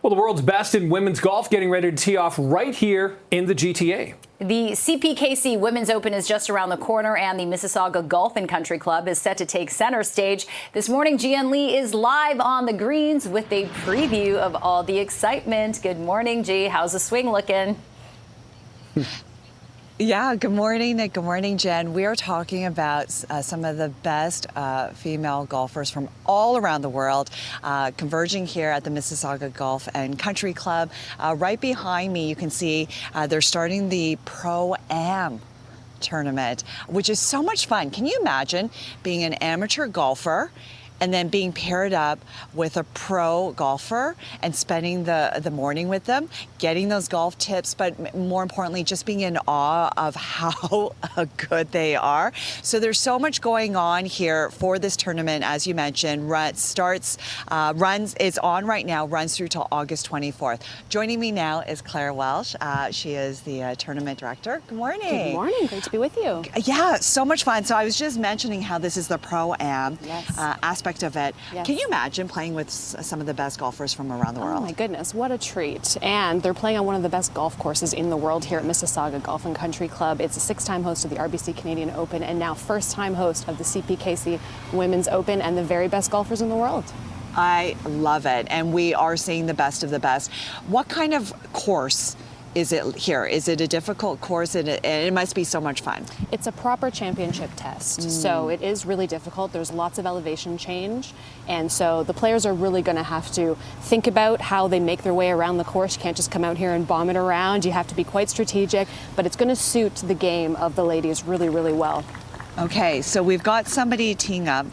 Well, the world's best in women's golf getting ready to tee off right here in the GTA. The CPKC Women's Open is just around the corner, and the Mississauga Golf and Country Club is set to take center stage. This morning, Jee-Yun Lee is live on the greens with a preview of all the excitement. Good morning, Jee. How's the swing looking? Yeah, good morning, Nick. Good morning, Jen. We are talking about some of the best female golfers from all around the world converging here at the Mississauga Golf and Country Club. Right behind me, you can see they're starting the Pro-Am tournament, which is so much fun. Can you imagine being an amateur golfer and then being paired up with a pro golfer and spending the morning with them, getting those golf tips, but more importantly, just being in awe of how good they are. So there's so much going on here for this tournament. As you mentioned, is on right now, runs through till August 24th. Joining me now is Claire Welsh. She is the tournament director. Good morning. Good morning. Great to be with you. Yeah, so much fun. So I was just mentioning how this is the Pro-Am aspect of it. Yes. Can you imagine playing with some of the best golfers from around the world? Oh my goodness, what a treat. And they're playing on one of the best golf courses in the world here at Mississauga Golf and Country Club. It's a 6-time host of the RBC Canadian Open and now first-time host of the CPKC Women's Open, and the very best golfers in the world. I love it. And we are seeing the best of the best. What kind of course is it here? Is it a difficult course? And it must be so much fun. It's a proper championship test. So it is really difficult. There's lots of elevation change. And so the players are really going to have to think about how they make their way around the course. You can't just come out here and bomb it around. You have to be quite strategic, but it's going to suit the game of the ladies really, really well. Okay, so we've got somebody teeing up.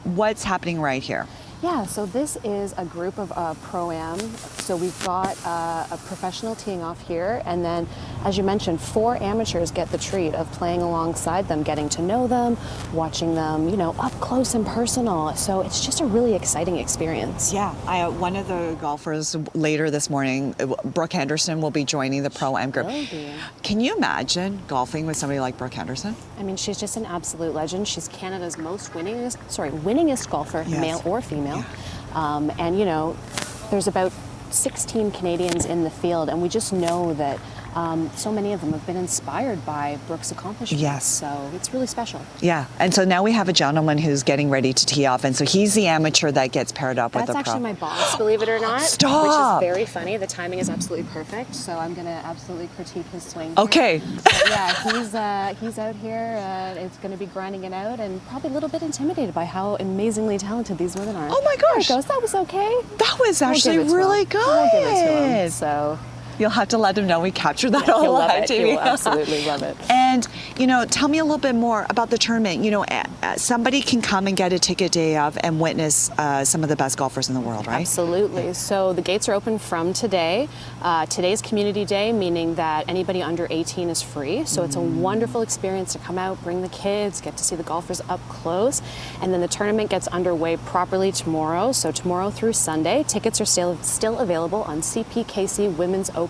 What's happening right here? Yeah, so this is a group of Pro-Am. So we've got a professional teeing off here, and then, as you mentioned, 4 amateurs get the treat of playing alongside them, getting to know them, watching them, you know, up close and personal. So it's just a really exciting experience. Yeah, one of the golfers later this morning, Brooke Henderson, will be joining the Pro-Am group. Can you imagine golfing with somebody like Brooke Henderson? I mean, she's just an absolute legend. She's Canada's most winningest golfer, yes, male or female. Yeah. And you know, there's about 16 Canadians in the field, and we just know that so many of them have been inspired by Brooke's accomplishments. Yes. So it's really special. Yeah, and so now we have a gentleman who's getting ready to tee off, and so he's the amateur that gets paired up with the pro. That's actually my boss, believe it or not. Stop! Which is very funny. The timing is absolutely perfect, so I'm going to absolutely critique his swing. Okay. So, yeah, he's out here. It's going to be grinding it out, and probably a little bit intimidated by how amazingly talented these women are. Oh my gosh! There it goes. That was okay. That was actually really good. We'll give it to him. So. You'll have to let him know we captured that all He'll on love it. TV. He'll absolutely love it. And, you know, tell me a little bit more about the tournament. You know, somebody can come and get a ticket day of and witness some of the best golfers in the world, right? Absolutely. So the gates are open from today. Today's Community Day, meaning that anybody under 18 is free. So it's a wonderful experience to come out, bring the kids, get to see the golfers up close. And then the tournament gets underway properly tomorrow. So tomorrow through Sunday. Tickets are still available on CPKCWomen'sOpen.com.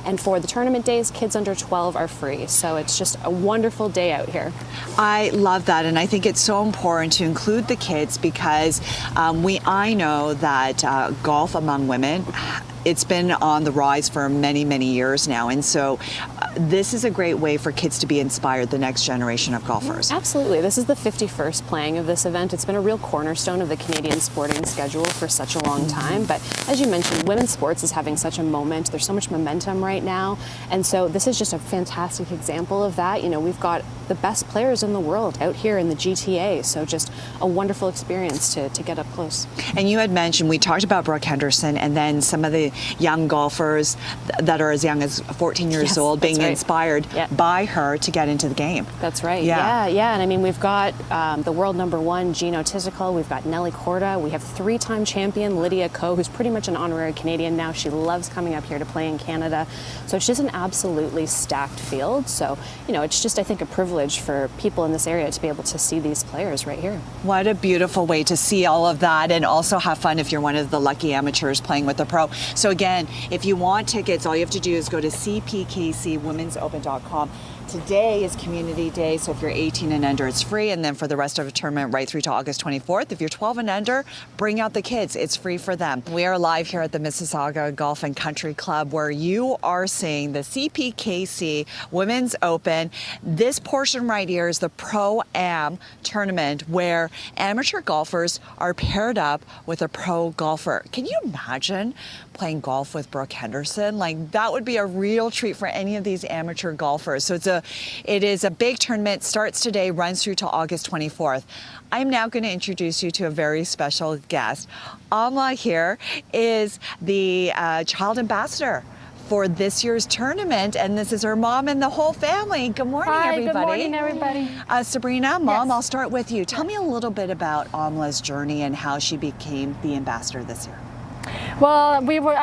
And for the tournament days, kids under 12 are free. So it's just a wonderful day out here. I love that, and I think it's so important to include the kids because I know that golf among women, it's been on the rise for many, many years now, and so this is a great way for kids to be inspired, the next generation of golfers. Absolutely. This is the 51st playing of this event. It's been a real cornerstone of the Canadian sporting schedule for such a long time, but as you mentioned, women's sports is having such a moment. There's so much momentum right now, and so this is just a fantastic example of that. You know, we've got the best players in the world out here in the GTA, so just a wonderful experience to get up close. And you had mentioned, we talked about Brooke Henderson and then some of the young golfers that are as young as 14 years old being inspired by her to get into the game. That's right. Yeah. And I mean, we've got the world #1, Gino Tizical. We've got Nelly Korda. We have 3-time champion Lydia Ko, who's pretty much an honorary Canadian now. She loves coming up here to play in Canada. So it's just an absolutely stacked field. So, you know, it's just, I think, a privilege for people in this area to be able to see these players right here. What a beautiful way to see all of that and also have fun if you're one of the lucky amateurs playing with the pro. So again, if you want tickets, all you have to do is go to CPKC Women's womensopen.com. Today is Community Day, so if you're 18 and under, it's free. And then for the rest of the tournament, right through to August 24th. If you're 12 and under, bring out the kids. It's free for them. We are live here at the Mississauga Golf and Country Club, where you are seeing the CPKC Women's Open. This portion right here is the Pro-Am tournament, where amateur golfers are paired up with a pro golfer. Can you imagine playing golf with Brooke Henderson? Like, that would be a real treat for any of these amateur golfers. So it is a big tournament, starts today, runs through till August 24th. I'm now going to introduce you to a very special guest. Amla here is the child ambassador for this year's tournament, and this is her mom and the whole family. Good morning, everybody. Good morning, everybody. Sabrina, Mom, Yes. I'll start with you. Tell me a little bit about Amla's journey and how she became the ambassador this year. Well, we were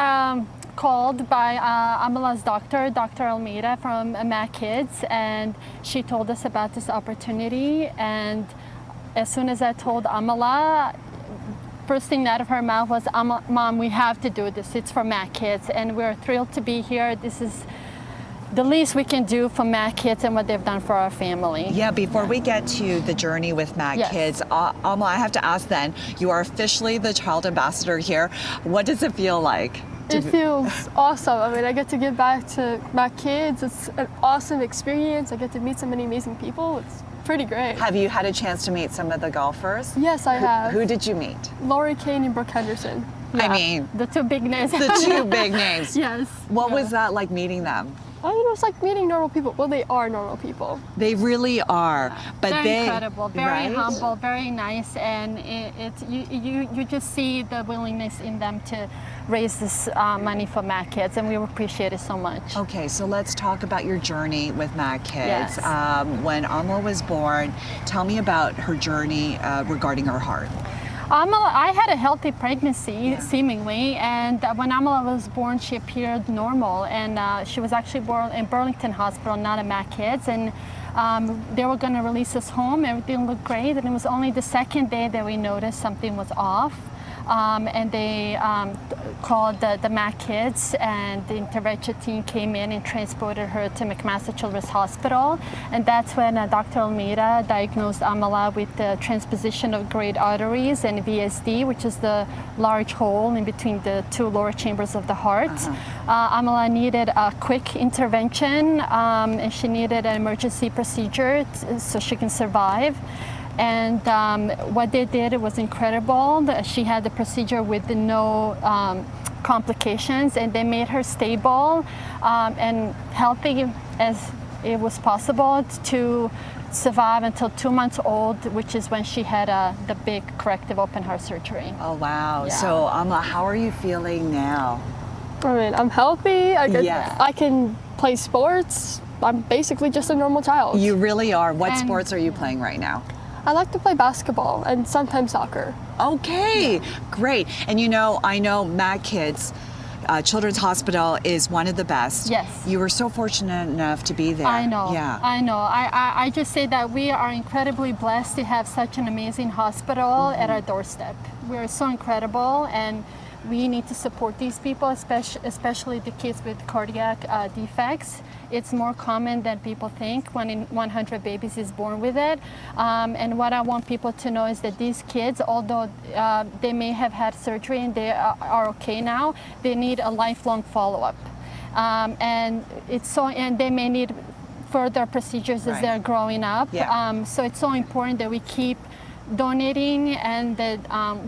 called by Amala's doctor, Dr. Almeida from Mac Kids, and she told us about this opportunity. And as soon as I told Amala, first thing out of her mouth was, Mom, we have to do this. It's for Mac Kids, and we're thrilled to be here. This is the least we can do for Mac Kids and what they've done for our family. Yeah, before we get to the journey with Mac Yes. Kids, Amla, I have to ask then, you are officially the child ambassador here. What does it feel like? It feels awesome. I mean, I get to give back to my kids. It's an awesome experience. I get to meet so many amazing people. It's pretty great. Have you had a chance to meet some of the golfers? Yes, I have. Who did you meet? Lori Kane and Brooke Henderson. I mean, The two big names. the two big names. Yes. What was that like meeting them? I don't know, it's like meeting normal people. Well, they are normal people. They really are, but Very they incredible, very right? humble, very nice, and you just see the willingness in them to raise this money for Mac Kids, and we appreciate it so much. Okay, so let's talk about your journey with Mac Kids. Yes. When Amla was born, tell me about her journey regarding her heart. I had a healthy pregnancy, seemingly, and when Amala was born, she appeared normal, and she was actually born in Burlington Hospital, not at Mac Kids, and they were going to release us home. Everything looked great, and it was only the second day that we noticed something was off. And they called the Mac Kids, and the intervention team came in and transported her to McMaster Children's Hospital. And that's when Dr. Almeida diagnosed Amala with the transposition of great arteries and VSD, which is the large hole in between the two lower chambers of the heart. Amala needed a quick intervention, and she needed an emergency procedure so she can survive. And what they did, it was incredible. She had the procedure with no complications, and they made her stable and healthy as it was possible to survive until 2 months old, which is when she had the big corrective open heart surgery. Oh, wow. Yeah. So, Amla, how are you feeling now? I mean, I'm healthy. Yeah. I can play sports. I'm basically just a normal child. You really are. What And- sports are you playing right now? I like to play basketball and sometimes soccer. Okay, great. And you know, I know Mac Kids Children's Hospital is one of the best. Yes. You were so fortunate enough to be there. I know. Yeah. I know. I just say that we are incredibly blessed to have such an amazing hospital at our doorstep. We're so incredible, and we need to support these people, especially the kids with cardiac defects. It's more common than people think. 1 in 100 babies is born with it. And what I want people to know is that these kids, although they may have had surgery and they are okay now, they need a lifelong follow-up. And they may need further procedures as Right. they're growing up. Yeah. So it's so important that we keep donating and that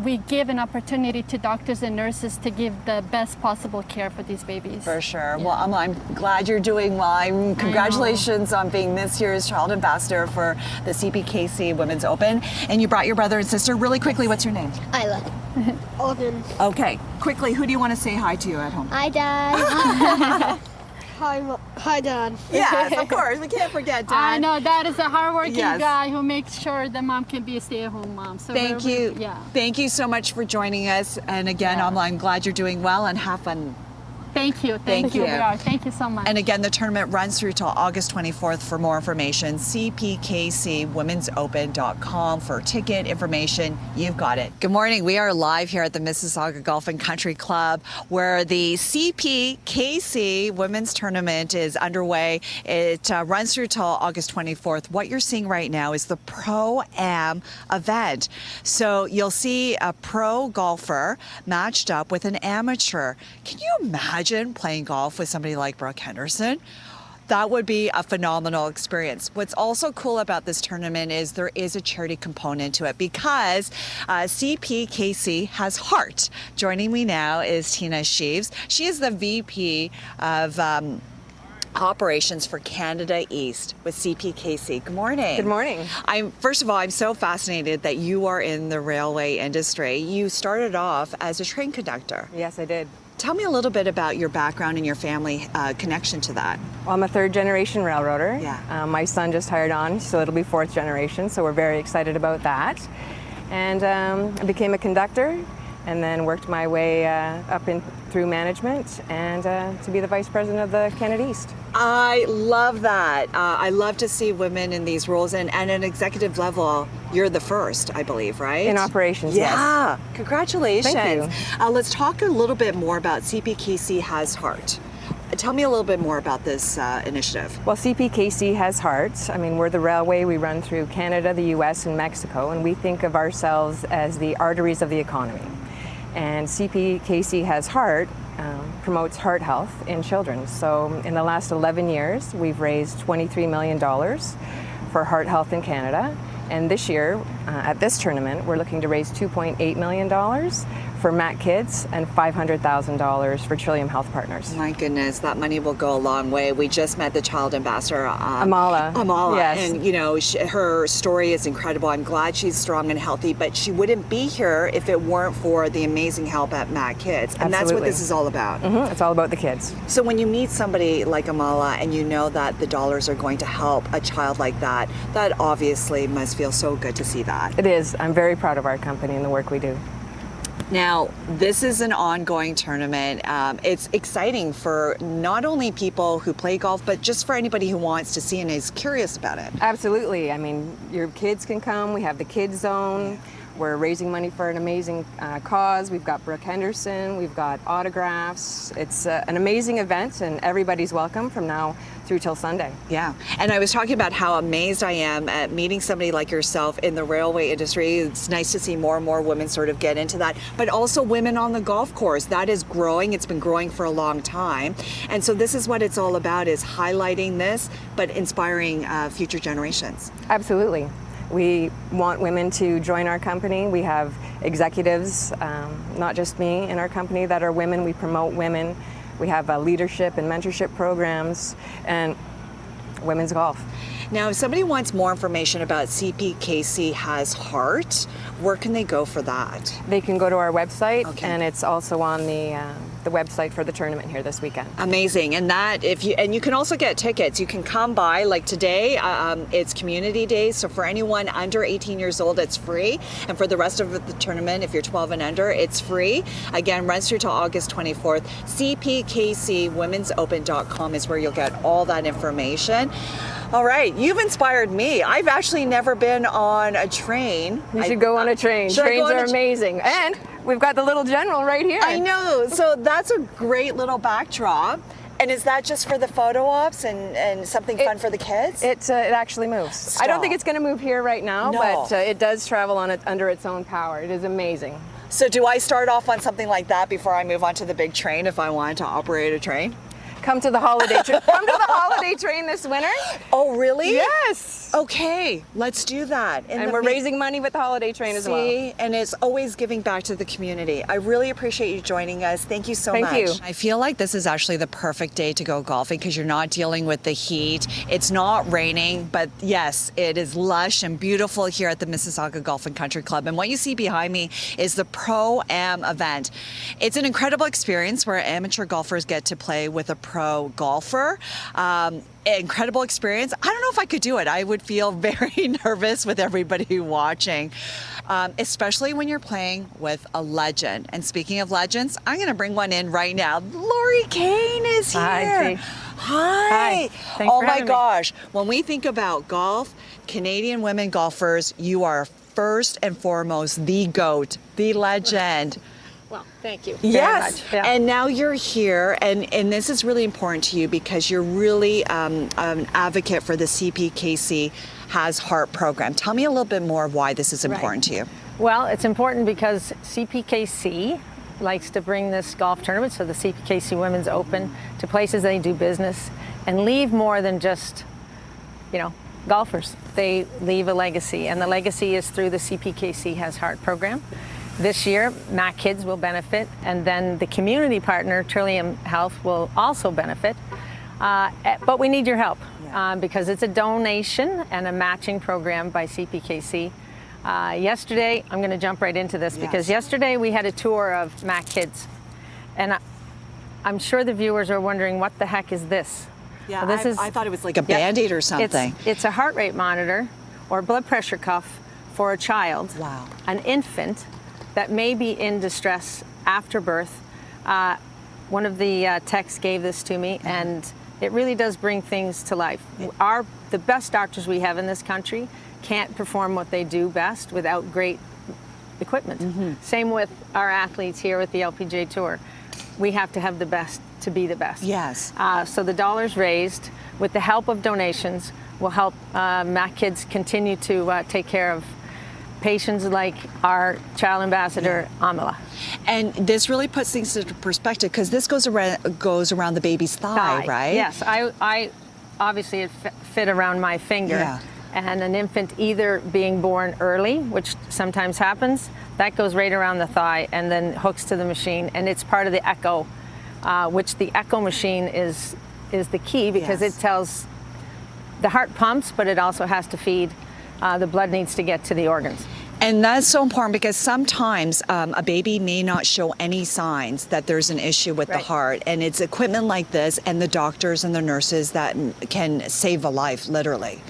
we give an opportunity to doctors and nurses to give the best possible care for these babies. For sure. Yeah. Well, I'm glad you're doing well. Congratulations on being this year's Child Ambassador for the CPKC Women's Open. And you brought your brother and sister. Really quickly, what's your name? Isla. Alden. Okay, quickly, who do you want to say hi to at home? Hi, Dad. Hi, Dad. Yes, of course. We can't forget Dad. I know Dad is a hardworking Yes. guy who makes sure the mom can be a stay-at-home mom. So Thank you. Yeah. Thank you so much for joining us. And again, Yeah. I'm glad you're doing well and have fun. Thank you. Thank you. We are. Thank you so much. And again, the tournament runs through till August 24th. For more information, CPKCWomen'sOpen.com for ticket information. You've got it. Good morning. We are live here at the Mississauga Golf and Country Club, where the CPKC Women's Tournament is underway. It runs through till August 24th. What you're seeing right now is the Pro-Am event. So you'll see a pro golfer matched up with an amateur. Can you imagine playing golf with somebody like Brooke Henderson? That would be a phenomenal experience. What's also cool about this tournament is there is a charity component to it because CPKC has heart. Joining me now is Tina Sheaves. She is the VP of operations for Canada East with CPKC. Good morning. Good morning. First of all, I'm so fascinated that you are in the railway industry. You started off as a train conductor. Yes, I did. Tell me a little bit about your background and your family connection to that. Well, I'm a third-generation railroader. Yeah. My son just hired on, so it'll be fourth generation, so we're very excited about that. And I became a conductor and then worked my way up in through management and to be the vice president of the Canada East. I love that. I love to see women in these roles, and at an executive level, you're the first, I believe, right? In operations, yeah. yes. Congratulations. Thank you. Let's talk a little bit more about CPKC Has Heart. Tell me a little bit more about this initiative. Well, CPKC has heart. I mean, we're the railway. We run through Canada, the U.S., and Mexico, and we think of ourselves as the arteries of the economy. And CPKC Has Heart promotes heart health in children. So in the last 11 years, we've raised $23 million for heart health in Canada. And this year, at this tournament, we're looking to raise $2.8 million for MAC Kids and $500,000 for Trillium Health Partners. My goodness, that money will go a long way. We just met the child ambassador, Amala. Yes. And you know, her story is incredible. I'm glad she's strong and healthy, but she wouldn't be here if it weren't for the amazing help at MAC Kids. And that's what this is all about. Mm-hmm. It's all about the kids. So when you meet somebody like Amala and you know that the dollars are going to help a child like that, that obviously must feel so good to see that. It is. I'm very proud of our company and the work we do. Now, this is an ongoing tournament. It's exciting for not only people who play golf, but just for anybody who wants to see and is curious about it. Absolutely. I mean, your kids can come. We have the Kids Zone. We're raising money for an amazing cause. We've got Brooke Henderson. We've got autographs. It's an amazing event, and everybody's welcome from now through till Sunday. Yeah, and I was talking about how amazed I am at meeting somebody like yourself in the railway industry. It's nice to see more and more women sort of get into that, but also women on the golf course. That is growing. It's been growing for a long time. And so this is what it's all about, is highlighting this, but inspiring future generations. Absolutely. We want women to join our company. We have executives, not just me, in our company that are women. We promote women. We have leadership and mentorship programs and women's golf. Now, if somebody wants more information about CPKC Has Heart, where can they go for that? They can go to our website, Okay. and it's also on the website for the tournament here this weekend. Amazing. And that, you can also get tickets. You can come by, like today, it's community day, so for anyone under 18 years old, it's free. And for the rest of the tournament, if you're 12 and under, it's free. Again, runs through till August 24th. CPKCWomen'sOpen.com is where you'll get all that information. All right, you've inspired me. I've actually never been on a train. You should go on a train. Trains are amazing. And we've got the little general right here. I know. So that's a great little backdrop. And is that just for the photo ops and something fun for the kids? It actually moves. Stop. I don't think it's going to move here right now, No. but it does travel on under its own power. It is amazing. So do I start off on something like that before I move on to the big train if I wanted to operate a train? Come to the holiday train. Come to the holiday train this winter. Oh, really? Yes. Okay, let's do that. And we're raising money with the holiday train as well. And it's always giving back to the community. I really appreciate you joining us. Thank you so much. Thank you. I feel like this is actually the perfect day to go golfing because you're not dealing with the heat. It's not raining, but yes, it is lush and beautiful here at the Mississauga Golf and Country Club. And what you see behind me is the Pro-Am event. It's an incredible experience where amateur golfers get to play with a pro golfer. Incredible experience. I don't know if I could do it. I would feel very nervous with everybody watching, especially when you're playing with a legend. And speaking of legends, I'm going to bring one in right now. Lori Kane is here. Hi, Jee. Hi. Thanks Oh for my having me. gosh. When we think about golf, Canadian women golfers, you are first and foremost the GOAT, the legend. Well, thank you. Yes, Very much. Yeah. and now you're here, and this is really important to you because you're really an advocate for the CPKC Has Heart program. Tell me a little bit more of why this is important to you. Well, it's important because CPKC likes to bring this golf tournament, so the CPKC Women's Open, to places they do business and leave more than just, golfers. They leave a legacy, and the legacy is through the CPKC Has Heart program. This year, Mac Kids will benefit, and then the community partner, Trillium Health, will also benefit. But we need your help because it's a donation and a matching program by CPKC. Yesterday, I'm going to jump right into this because yesterday we had a tour of Mac Kids, and I'm sure the viewers are wondering, what the heck is this? Yeah, Well, I thought it was like a Band-Aid or something. It's a heart rate monitor or blood pressure cuff for a child, an infant, that may be in distress after birth. One of the techs gave this to me, and it really does bring things to life. The best doctors we have in this country can't perform what they do best without great equipment. Same with our athletes here at the LPGA Tour. We have to have the best to be the best. Yes. So the dollars raised, with the help of donations, will help Mac Kids continue to take care of patients like our child ambassador, Amala. And this really puts things into perspective because this goes around the baby's thigh, right? Yes, I obviously it fit around my finger. Yeah. And an infant either being born early, which sometimes happens, that goes right around the thigh and then hooks to the machine, and it's part of the echo, which the echo machine is the key because it tells the heart pumps, but it also has to feed. The blood needs to get to the organs. And that's so important because sometimes a baby may not show any signs that there's an issue with the heart. And it's equipment like this and the doctors and the nurses that can save a life, literally.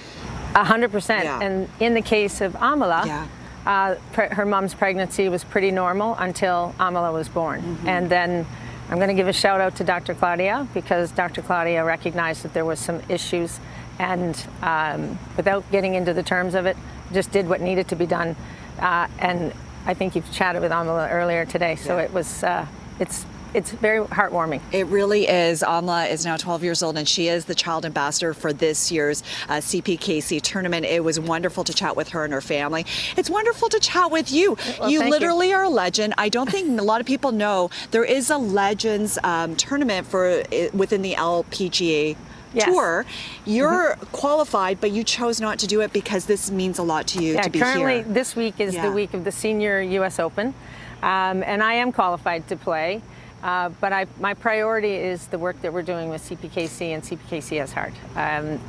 100%. Yeah. And in the case of Amala, her mom's pregnancy was pretty normal until Amala was born. And then I'm going to give a shout out to Dr. Claudia because Dr. Claudia recognized that there was some issues, and without getting into the terms of it, just did what needed to be done. And I think you've chatted with Amala earlier today, so it was it's very heartwarming. It really is. Amla is now 12 years old, and she is the child ambassador for this year's CPKC tournament. It was wonderful to chat with her and her family. It's wonderful to chat with you. Well, you thank literally are a legend. I don't think a lot of people know there is a Legends tournament within the LPGA Tour. You're qualified, but you chose not to do it because this means a lot to you to be currently, here. this week is the week of the Senior U.S. Open, and I am qualified to play. But my priority is the work that we're doing with CPKC and CPKC Has Heart.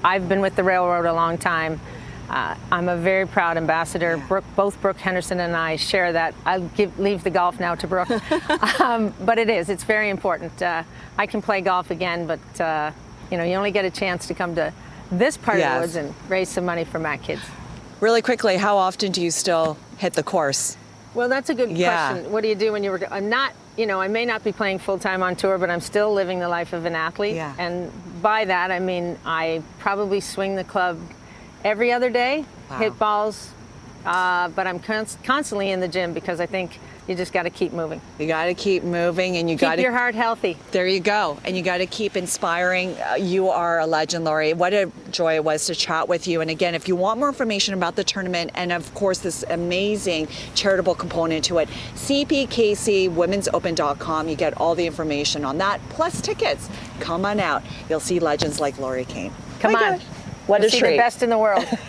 I've been with the railroad a long time. I'm a very proud ambassador. Both Brooke Henderson and I share that. I'll leave the golf now to Brooke. But it's very important. I can play golf again, but you only get a chance to come to this part of the woods and raise some money for Mac Kids. Really quickly, how often do you still hit the course? Well, that's a good question. What do you do when I'm not, I may not be playing full-time on tour, but I'm still living the life of an athlete. And by that, I mean, I probably swing the club every other day, hit balls, but I'm constantly in the gym because I think you just got to keep moving. You got to keep moving, and you got to keep your heart healthy. There you go. And you got to keep inspiring. You are a legend, Lori. What a joy it was to chat with you. And again, if you want more information about the tournament and of course this amazing charitable component to it, CPKCWomen'sOpen.com. You get all the information on that, plus tickets. Come on out. You'll see legends like Lori Kane. Come on. What a treat. See the best in the world.